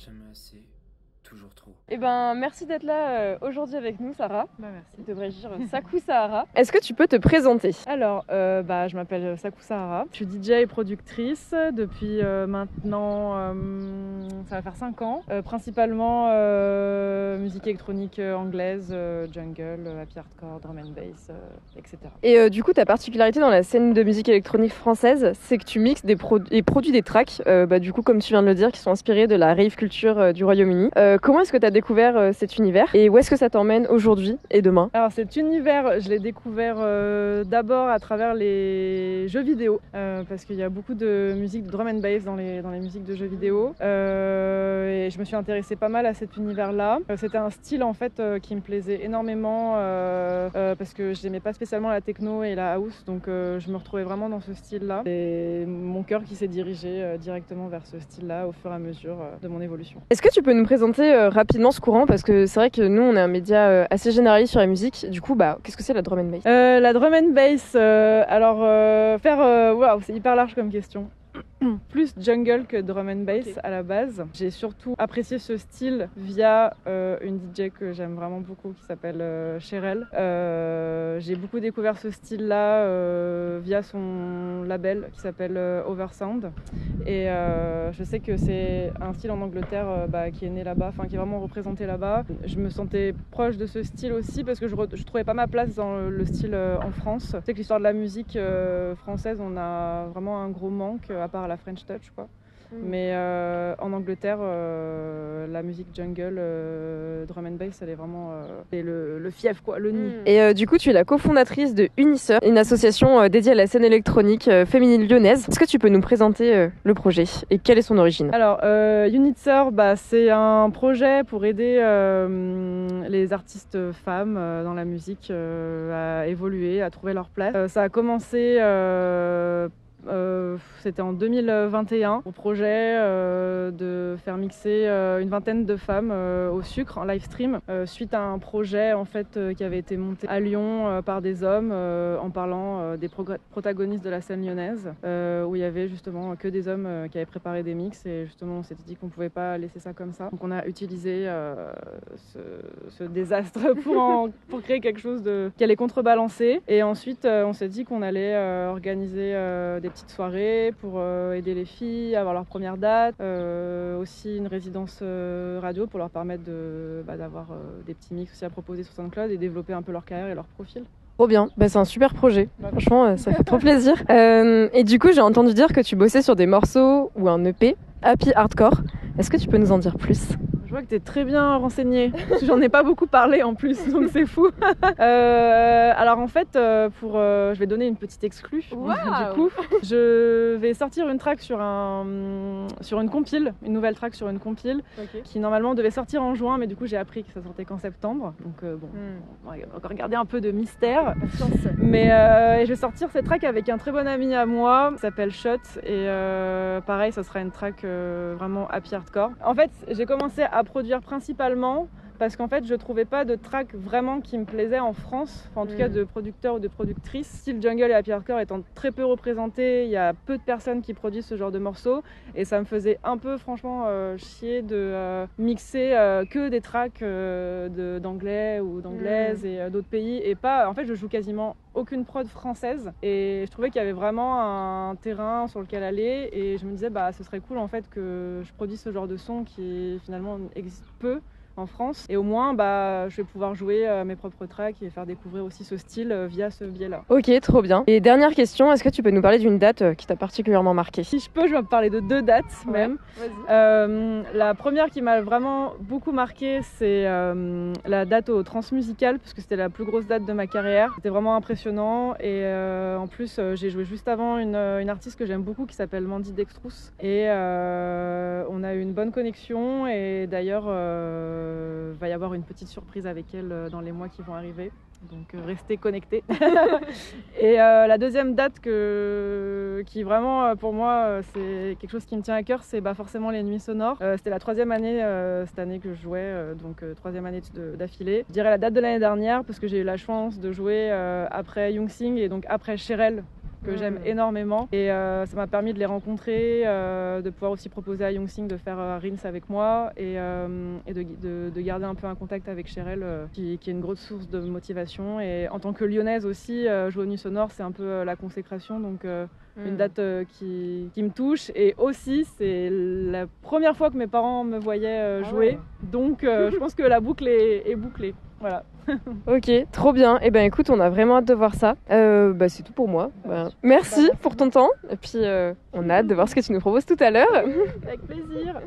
Jamais assez, toujours trop. Eh ben, merci d'être là aujourd'hui avec nous, Sarah. Merci. Devrais-je dire Sakou Sahara. Est-ce que tu peux te présenter? Alors, je m'appelle Sakou Sahara. Je suis DJ et productrice depuis maintenant, ça va faire 5 ans. Principalement musique électronique anglaise, jungle, happy hardcore, drum and bass, etc. Et du coup, ta particularité dans la scène de musique électronique française, c'est que tu mixes et produis des tracks, du coup, comme tu viens de le dire, qui sont inspirés de la rave culture du Royaume-Uni. Comment est-ce que tu as découvert cet univers et où est-ce que ça t'emmène aujourd'hui et demain? Alors cet univers, je l'ai découvert d'abord à travers les jeux vidéo, parce qu'il y a beaucoup de musique de drum and bass dans les musiques de jeux vidéo, et je me suis intéressée pas mal à cet univers-là. C'était un style en fait qui me plaisait énormément, parce que j'aimais pas spécialement la techno et la house, donc je me retrouvais vraiment dans ce style-là. Et mon cœur qui s'est dirigé directement vers ce style-là au fur et à mesure de mon évolution. Est-ce que tu peux nous présenter rapidement ce courant, parce que c'est vrai que nous on est un média assez généraliste sur la musique. Du coup, qu'est-ce que c'est la drum and bass? La drum and bass, waouh, c'est hyper large comme question. Plus jungle que drum and bass à la base. J'ai surtout apprécié ce style via une DJ que j'aime vraiment beaucoup qui s'appelle Cheryl. J'ai beaucoup découvert ce style-là via son label qui s'appelle Oversound. Et je sais que c'est un style en Angleterre qui est né là-bas, qui est vraiment représenté là-bas. Je me sentais proche de ce style aussi parce que je trouvais pas ma place dans le style en France. Je sais que l'histoire de la musique française, on a vraiment un gros manque, à part la French Touch, quoi. Mais en Angleterre, la musique jungle, drum and bass, elle est vraiment c'est le fief, quoi, le nid. Et du coup, tu es la cofondatrice de Uniseur, une association dédiée à la scène électronique féminine lyonnaise. Est-ce que tu peux nous présenter le projet et quelle est son origine? Alors, Uniseur, c'est un projet pour aider les artistes femmes dans la musique à évoluer, à trouver leur place. Ça a commencé c'était en 2021 au projet de faire mixer une vingtaine de femmes au sucre en live stream suite à un projet en fait qui avait été monté à Lyon par des hommes en parlant des protagonistes de la scène lyonnaise où il y avait justement que des hommes qui avaient préparé des mix et justement on s'était dit qu'on pouvait pas laisser ça comme ça. Donc on a utilisé ce désastre pour créer quelque chose qui allait contrebalancer et ensuite on s'est dit qu'on allait organiser des petites soirées pour aider les filles à avoir leur première date, aussi une résidence radio pour leur permettre d'avoir des petits mix aussi à proposer sur SoundCloud et développer un peu leur carrière et leur profil. Trop bien, c'est un super projet, franchement ça fait trop plaisir. Et du coup j'ai entendu dire que tu bossais sur des morceaux ou un EP happy hardcore, est-ce que tu peux nous en dire plus? Je vois que tu es très bien renseignée, j'en ai pas beaucoup parlé en plus, donc c'est fou. Alors en fait, je vais donner une petite exclue. Wow. Du coup, je vais sortir une track sur une compile, une nouvelle track sur une compile, qui normalement devait sortir en juin, mais du coup j'ai appris que ça sortait qu'en septembre. Donc on va encore garder un peu de mystère. Mais je vais sortir cette track avec un très bon ami à moi, qui s'appelle Shot, et pareil, ça sera une track vraiment happy hardcore. En fait, j'ai commencé à produire principalement parce qu'en fait je trouvais pas de track vraiment qui me plaisait en France, en tout cas de producteurs ou de productrices. Style jungle et happy hardcore étant très peu représenté, il y a peu de personnes qui produisent ce genre de morceaux et ça me faisait un peu franchement chier de mixer que des tracks d'anglais ou d'anglaises et d'autres pays et pas, en fait je joue quasiment aucune prod française et je trouvais qu'il y avait vraiment un terrain sur lequel aller et je me disais ce serait cool en fait que je produise ce genre de son qui finalement existe peu en France et au moins je vais pouvoir jouer mes propres tracks et faire découvrir aussi ce style via ce biais-là. Ok, trop bien. Et dernière question, est-ce que tu peux nous parler d'une date qui t'a particulièrement marqué? Si je peux, je vais parler de 2 dates même. La première qui m'a vraiment beaucoup marqué, c'est la date au Transmusical parce que c'était la plus grosse date de ma carrière. C'était vraiment impressionnant et en plus j'ai joué juste avant une artiste que j'aime beaucoup qui s'appelle Mandy Dextrous et on a eu une bonne connexion et d'ailleurs va y avoir une petite surprise avec elle dans les mois qui vont arriver. Donc restez connectés. Et la deuxième date qui vraiment pour moi c'est quelque chose qui me tient à cœur, c'est forcément les Nuits Sonores. C'était la 3e année cette année que je jouais, donc 3e année d'affilée. Je dirais la date de l'année dernière parce que j'ai eu la chance de jouer après Young Sing et donc après Cheryl que j'aime énormément. Et ça m'a permis de les rencontrer, de pouvoir aussi proposer à Yongsing de faire Rins avec moi et de garder un peu un contact avec Cherel qui est une grosse source de motivation. Et en tant que lyonnaise aussi, jouer au Nuits Sonores, c'est un peu la consécration. Donc une date qui me touche. Et aussi, c'est la première fois que mes parents me voyaient jouer. Ouais. Donc je pense que la boucle est bouclée. Voilà. Ok, trop bien. Et ben écoute, on a vraiment hâte de voir ça. C'est tout pour moi. Merci pour ton temps. Et puis on a hâte de voir ce que tu nous proposes tout à l'heure. Avec plaisir.